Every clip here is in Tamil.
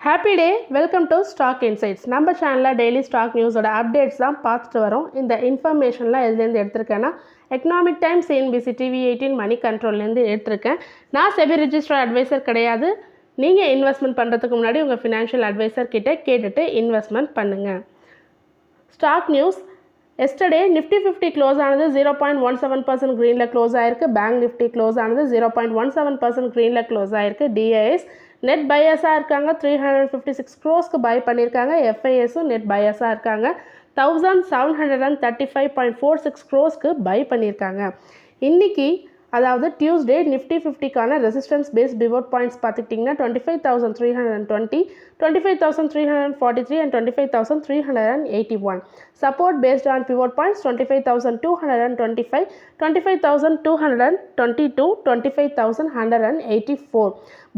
Happy day, welcome to stock insights. நம்ம சேனலில் டெய்லி ஸ்டாக் நியூஸோட அப்டேட்ஸ் தான் பார்த்துட்டு வரோம். இந்த இன்ஃபர்மேஷன்லாம் எதுலேருந்து எடுத்திருக்கேன்னா எக்கனாமிக் டைம்ஸ், CNBC, TV18, மணி கண்ட்ரோல்லேருந்து எடுத்திருக்கேன். நான் செபி ரிஜிஸ்டர்ட் அட்வைசர் கிடையாது. நீங்கள் இன்வெஸ்ட்மெண்ட் பண்ணுறதுக்கு முன்னாடி உங்கள் ஃபினான்ஷியல் அட்வைசர் கிட்டே கேட்டுட்டு இன்வெஸ்ட்மெண்ட் பண்ணுங்கள். Stock news. Yesterday Nifty 50 close ஆனது 0.17% க்ரீனில் க்ளோஸ் ஆயிருக்கு. பேங்க் நிஃப்டி க்ளோஸ் ஆனது 0.17% க்ரீனில் க்ளோஸ் ஆயிருக்கு. DIS நெட் பையர்ஸாக இருக்காங்க. 356 க்ரோஸ்க்கு பை பண்ணியிருக்காங்க. FISம் நெட் பையர்ஸாக இருக்காங்க. 1735.46 க்ரோஸ்க்கு பை பண்ணியிருக்காங்க. இன்றைக்கி அதாவது டியூஸ்டே நிஃப்டி 50க்கான ரெசிஸ்டன்ஸ் பேஸ் பிவோட் பாயிண்ட்ஸ் பார்த்துக்கிட்டிங்கன்னா 25,320, 25,343 and 25,381. Support based on pivot points 25,225, 25,222, 25,184.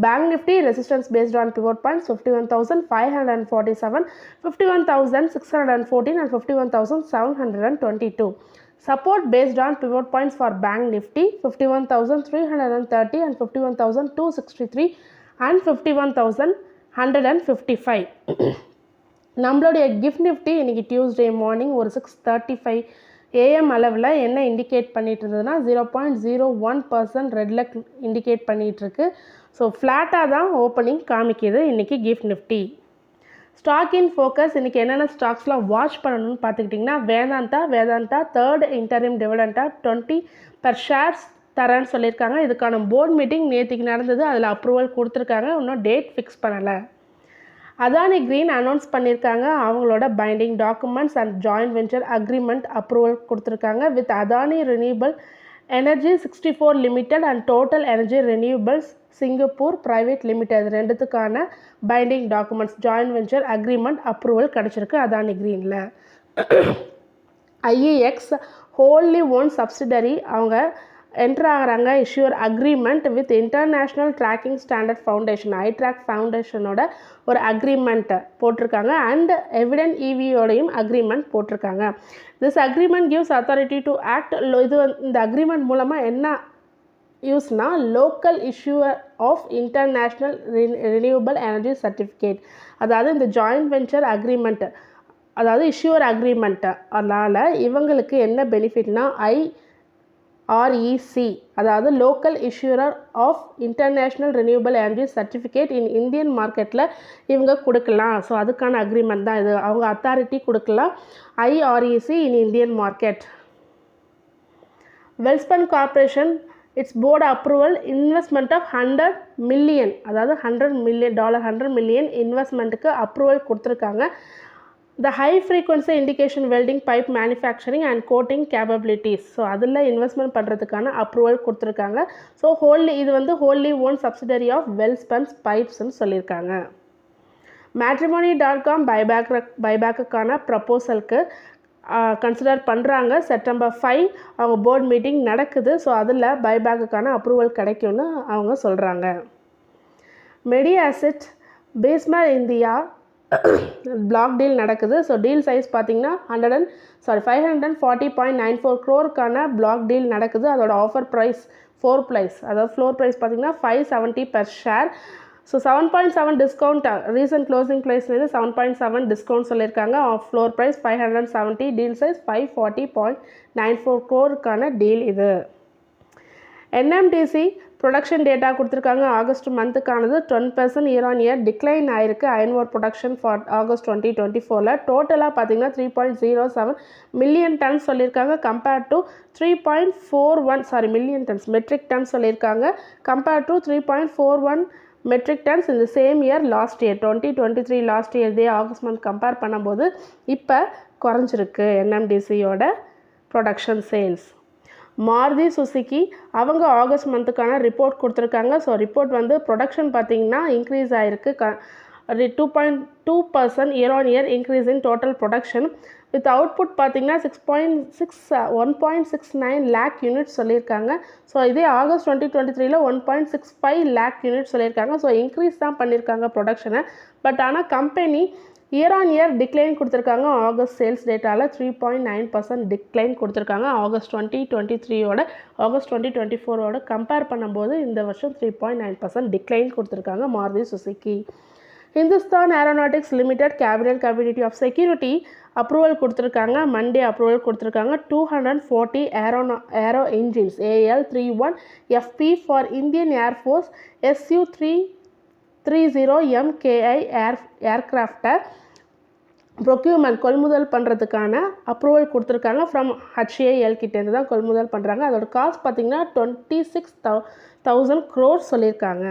Bank Nifty resistance based on pivot points 51,547, 51,614 and 51,722. Support based on pivot points for Bank Nifty 51,330 and 51,263 and 51,155. நம்மளுடைய கிஃப்ட் நிஃப்டி இன்றைக்கி டியூஸ்டே மார்னிங் ஒரு 6:35 AM அளவில் என்ன இண்டிகேட் பண்ணிட்டு இருந்ததுன்னா 0.01% ரெட்டில் இண்டிகேட் பண்ணிகிட்ருக்கு. ஸோ ஃப்ளாட்டாக தான் ஓப்பனிங் காமிக்குது இன்றைக்கி gift Nifty. Stock in focus இன்றைக்கி என்னென்ன ஸ்டாக்ஸ்லாம் வாட்ச் பண்ணணும்னு பார்த்துக்கிட்டிங்கன்னா வேதாந்தா தேர்ட் இன்டரிம் டிவிடெண்டாக 20 per shares தரேன்னு சொல்லியிருக்காங்க. இதுக்கான போர்ட் மீட்டிங் நேற்றுக்கு நடந்தது. அதில் அப்ரூவல் கொடுத்துருக்காங்க. இன்னும் டேட் ஃபிக்ஸ் பண்ணலை. அதானி கிரீன் அனௌன்ஸ் பண்ணியிருக்காங்க. அவங்களோட binding documents and joint venture agreement approval கொடுத்துருக்காங்க. With Adani renewable energy 64 limited and total energy renewables Singapore private limited ரெண்டுத்துக்கான binding documents joint venture agreement approval கிடச்சிருக்கு அதானி கிரீனில். IEX ஹோல்லி ஓன் சப்சிடரி அவங்க என்ட்ரு ஆகிறாங்க. Issuer agreement with international tracking standard foundation iTrack ஃபவுண்டேஷனோட ஒரு அக்ரிமெண்ட் போட்டிருக்காங்க. அண்ட் எவிடென்ட் EVயோடையும் அக்ரிமெண்ட் போட்டிருக்காங்க. This agreement gives authority to act. இந்த அக்ரிமெண்ட் மூலமாக என்ன யூஸ்னா local issuer of international renewable energy certificate. அதாவது இந்த ஜாயின்ட் வெஞ்சர் அக்ரிமெண்ட் அதாவது இஷ்யூவர் அக்ரிமெண்ட் அதனால் இவங்களுக்கு என்ன பெனிஃபிட்னா IREC அதாவது local issuer of international renewable energy certificate in Indian மார்க்கெட்டில் இவங்க கொடுக்கலாம். ஸோ அதுக்கான அக்ரிமெண்ட் தான் இது. அவங்க அத்தாரிட்டி கொடுக்கலாம். IREC in Indian market. Welspun corporation its board approval investment of 100 million அதாவது $100 million இன்வெஸ்ட்மெண்ட்டுக்கு அப்ரூவல் கொடுத்துருக்காங்க. The high frequency indication welding pipe manufacturing and coating capabilities. So அதில் இன்வெஸ்ட்மெண்ட் பண்ணுறதுக்கான அப்ரூவல் கொடுத்துருக்காங்க. ஸோ இது வந்து wholly owned subsidiary of Welspun's பைப்ஸ்ன்னு சொல்லியிருக்காங்க. matrimony.com பைபேக்குக்கான ப்ரப்போசலுக்கு கன்சிடர் பண்ணுறாங்க. September 5 அவங்க போர்ட் மீட்டிங் நடக்குது. ஸோ அதில் பைபேக்குக்கான அப்ரூவல் கிடைக்கும்னு அவங்க சொல்கிறாங்க. Medi Assist Bessemer India block deal நடக்குது. ஸோ டீல் சைஸ் பார்த்திங்கன்னா 540.94 crore பிளாக் டீல் நடக்குது. அதோட ஆஃபர் ப்ரைஸ் அதாவது ஃப்ளோர் ப்ரைஸ் பார்த்திங்கன்னா 570 per share. So 7.7 discount recent closing ப்ரைஸ்லேருந்து 7.7 டிஸ்கவுண்ட் சொல்லியிருக்காங்க. Floor price 570, deal size 540.94 crore deal இது. NMDC ப்ரொடக்ஷன் டேட்டா கொடுத்துருக்காங்க. ஆகஸ்ட் மந்த்துக்கானது 10% year-on-year டிக்ளைன் ஆயிருக்கு. Iron ore production for August 2024 டோட்டலாக பார்த்தீங்கன்னா 3.07 மில்லியன் டன்ஸ் சொல்லியிருக்காங்க. Compared to 3.41 million tons metric tons சொல்லியிருக்காங்க. கம்பேர்ட் டு 3.41 மெட்ரிக் டன்ஸ் இந்த same year last year 2023 last year August month compare பண்ணும்போது இப்போ குறைஞ்சிருக்கு NMDCயோட ப்ரொடக்ஷன் சேல்ஸ். மாருதி சுசுகி அவங்க ஆகஸ்ட் மந்த்துக்கான ரிப்போர்ட் கொடுத்துருக்காங்க. ஸோ ரிப்போர்ட் வந்து ப்ரொடக்ஷன் பார்த்திங்கன்னா இன்க்ரீஸ் ஆகிருக்கு. 2.2% year-on-year increase in total production. With output பார்த்திங்கன்னா 1.69 lakh யூனிட்ஸ் சொல்லியிருக்காங்க. ஸோ இதே ஆகஸ்ட் 2023 1.65 lakh யூனிட்ஸ் சொல்லியிருக்காங்க. ஸோ இன்க்ரீஸ் தான் பண்ணியிருக்காங்க ப்ரொடக்ஷனை. பட் ஆனால் கம்பெனி year-on-year டிக்ளைன் கொடுத்துருக்காங்க. ஆகஸ்ட் சேல்ஸ் டேட்டாவில் 3.9% டிக்ளைன் கொடுத்துருக்காங்க. ஆகஸ்ட் 2023 ஆகஸ்ட் 2024 கம்பேர் பண்ணும்போது இந்த வருஷம் 3.9% டிக்ளைன் கொடுத்துருக்காங்க Maruti Suzuki. Hindustan Aeronautics Limited cabinet committee of security approval கொடுத்துருக்காங்க. மண்டே அப்ரூவல் கொடுத்துருக்காங்க. 240 aero engines AL-31 FP for Indian air force Su-330 MKI ஏர்கிராஃப்டை ப்ரொக்யூர்மெண்ட் கொள்முதல் பண்ணுறதுக்கான அப்ரூவல் கொடுத்துருக்காங்க. ஃப்ரம் HAL கிட்டேருந்து தான் கொள்முதல் பண்ணுறாங்க. அதோட காஸ்ட் பார்த்திங்கன்னா 26,000 crores சொல்லியிருக்காங்க.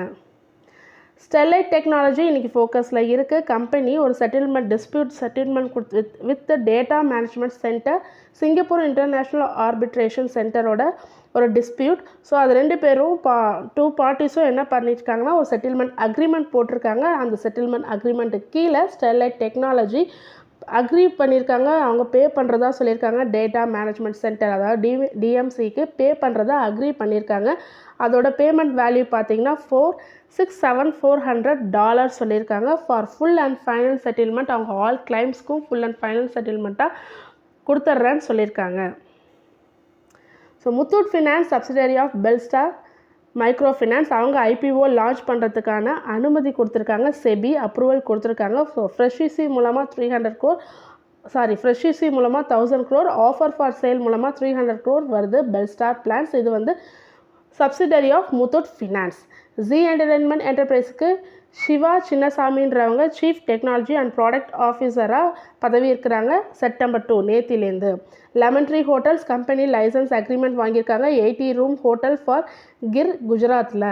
ஸ்டெர்லைட் டெக்னாலஜி இன்றைக்கி ஃபோக்கஸில் இருக்குது. கம்பெனி ஒரு dispute settlement with data management centre Singapore international arbitration சென்டரோட ஒரு டிஸ்பியூட். ஸோ அது 2 பேரும் டூ பார்ட்டிஸும் என்ன பண்ணியிருக்காங்கன்னா ஒரு செட்டில்மெண்ட் அக்ரிமெண்ட் போட்டிருக்காங்க. அந்த செட்டில்மெண்ட் அக்ரிமெண்ட்டுக்கு கீழே ஸ்டெர்லைட் டெக்னாலஜி அக்ரி பண்ணியிருக்காங்க. அவங்க பே பண்ணுறதா சொல்லியிருக்காங்க. டேட்டா மேனேஜ்மெண்ட் சென்டர் அதாவது DMCக்கு பே பண்ணுறதா அக்ரி பண்ணியிருக்காங்க. அதோட பேமெண்ட் வேல்யூ பார்த்தீங்கன்னா $467,400 சொல்லியிருக்காங்க. For full and final settlement அவங்க ஆல் கிளைம்ஸ்க்கும் ஃபுல் அண்ட் ஃபைனல் செட்டில்மெண்ட்டாக கொடுத்துட்றேன்னு சொல்லியிருக்காங்க. So Muthoot finance subsidiary of Belstar micro finance அவங்க IPO லான்ச் பண்ணுறதுக்கான அனுமதி கொடுத்துருக்காங்க. செபி அப்ரூவல் கொடுத்துருக்காங்க. ஸோ ஃப்ரெஷ் இசி மூலமாக 1,000 crore ஆஃபர் ஃபார் சேல் மூலமாக 300 crore வருது. பெல்ஸ்டார் பிளான்ஸ் இது வந்து subsidiary of Muthoot finance. Zee entertainment என்டர்பிரைஸுக்கு சிவா சின்னசாமின்றவங்க சீஃப் டெக்னாலஜி அண்ட் ப்ராடக்ட் ஆஃபீஸராக பதவி இருக்கிறாங்க. September 2 நேத்திலேருந்து. Lemon tree hotels company licence agreement வாங்கியிருக்காங்க. 80 room ஹோட்டல் ஃபார் கிர் குஜராத்தில்.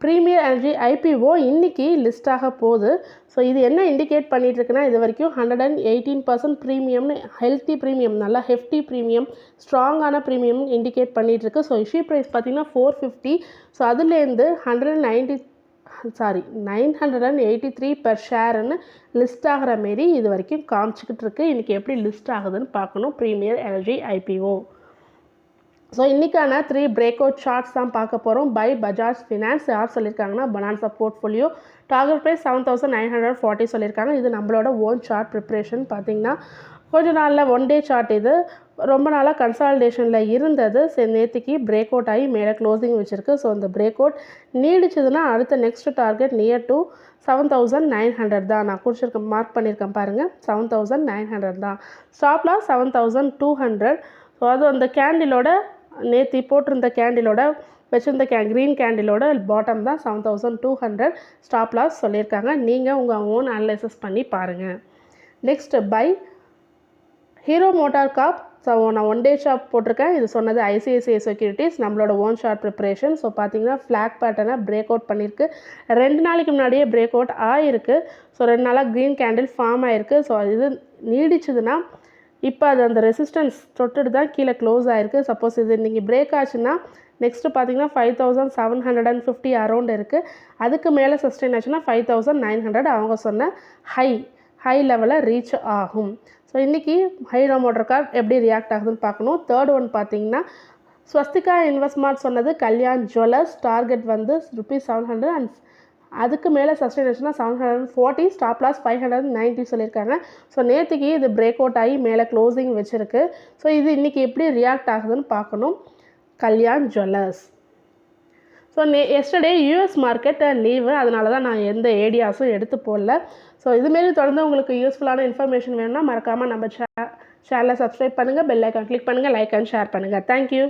ப்ரீமியர் எனர்ஜி IPO இன்றைக்கி லிஸ்ட் ஆக போகுது. ஸோ இது என்ன இண்டிகேட் பண்ணிகிட்டு இருக்குன்னா இது வரைக்கும் 118% ப்ரீமியம்னு ஹெல்த்தி ப்ரீமியம் நல்லா ஹெஃப்டி ப்ரீமியம் ஸ்ட்ராங்கான ப்ரீமியம் இண்டிகேட் பண்ணிகிட்ருக்கு. ஸோ இஷ்யூ ப்ரைஸ் பார்த்திங்கன்னா 450. ஸோ அதுலேருந்து 983 பெர் ஷேர்னு லிஸ்ட் ஆகிற மாரி இது வரைக்கும் காமிச்சிக்கிட்டு இருக்கு. இன்றைக்கி எப்படி லிஸ்ட் ஆகுதுன்னு பார்க்கணும். Premier Energy IPO. ஸோ இன்றைக்கான 3 பிரேக் அவுட் சார்ட்ஸ் தான் பார்க்க போகிறோம். பை பஜாஜ் ஃபினான்ஸ் யார் சொல்லியிருக்காங்கன்னா பனான்சா போர்ட்ஃபோலியோ டார்கெட் ப்ரைஸ் 7,940 சொல்லியிருக்காங்க. இது நம்மளோட ஓன் சார்ட் ப்ரிப்ரேஷன். பார்த்திங்கன்னா கொஞ்ச நாளில் 1 day சார்ட் இது ரொம்ப நாளாக கன்சாலிடேஷனில் இருந்தது. நேற்றுக்கு பிரேக் அவுட் ஆகி மேலே க்ளோசிங் வச்சுருக்கு. ஸோ இந்த பிரேக் அவுட் நீடிச்சதுன்னா அடுத்த நெக்ஸ்ட் டார்கெட் நியர் டு 7,900 தான் நான் குறிச்சிருக்கேன். மார்க் பண்ணியிருக்கேன் பாருங்கள். 7,900 தான். Stop loss 7,200. ஸோ அது அந்த கேண்டிலோட நேற்று போட்டிருந்த கேண்டிலோட வச்சுருந்த க்ரீன் கேண்டிலோட பாட்டம் தான் 7,200 ஸ்டாப் லாஸ் சொல்லியிருக்காங்க. நீங்கள் உங்கள் ஓன் அனலைசிஸ் பண்ணி பாருங்கள். Next buy Hero motor corp. So நான் 1 day ஷாப் போட்டிருக்கேன். இது சொன்னது ICICI செக்யூரிட்டிஸ் நம்மளோட ஓன் ஷார்ட் ப்ரிப்பரேஷன். ஸோ பார்த்தீங்கன்னா ஃப்ளாக் பேட்டர்னை பிரேக் அவுட் பண்ணியிருக்கு. 2 நாளைக்கு முன்னாடியே பிரேக் அவுட் ஆகிருக்கு. ஸோ 2 நாளாக க்ரீன் கேண்டில் ஃபார்ம் ஆகிருக்கு. ஸோ இது நீடிச்சுதுன்னா இப்போ அது அந்த ரெசிஸ்டன்ஸ் தொட்டுட்டு தான் கீழே க்ளோஸ் ஆகிருக்கு. சப்போஸ் இது இன்றைக்கி பிரேக் ஆச்சுன்னா நெக்ஸ்ட்டு பார்த்தீங்கன்னா 5,750 அரௌண்ட் இருக்குது. அதுக்கு மேலே சஸ்டெயின் ஆச்சுன்னா 5,900 அவங்க சொன்ன ஹை லெவலில் ரீச் ஆகும். ஸோ இன்றைக்கி ஹீரோ மோட்டார் கார்ப் எப்படி ரியாக்ட் ஆகுதுன்னு பார்க்கணும். தேர்ட் ஒன் பார்த்தீங்கன்னா ஸ்வஸ்திகா இன்வெஸ்ட்மார்ட் சொன்னது கல்யாண் ஜுவல்லர்ஸ் டார்கெட் வந்து ₹700 அண்ட் அதுக்கு மேலே சஸ்டெயின் ஆச்சுன்னா 740 ஸ்டாப் லாஸ் 590 சொல்லியிருக்காங்க. ஸோ நேற்றுக்கு இது பிரேக் அவுட் ஆகி மேலே க்ளோசிங் வச்சுருக்கு. ஸோ இது இன்றைக்கி எப்படி ரியாக்ட் ஆகுதுன்னு பார்க்கணும். Kalyan jewellers. So yesterday US market leave, அதனால தான் நான் எந்த ஏடியாஸும் எடுத்து போடல. ஸோ இதுமாரி தொடர்ந்து உங்களுக்கு யூஸ்ஃபுல்லான இன்ஃபர்மேஷன் வேணும்னா மறக்காமல் நம்ம சேனலை சப்ஸ்கிரைப் பண்ணுங்கள், பெல் ஐக்கான் கிளிக் பண்ணுங்கள், லைக் அண்ட் ஷேர் பண்ணுங்கள். தேங்க்யூ.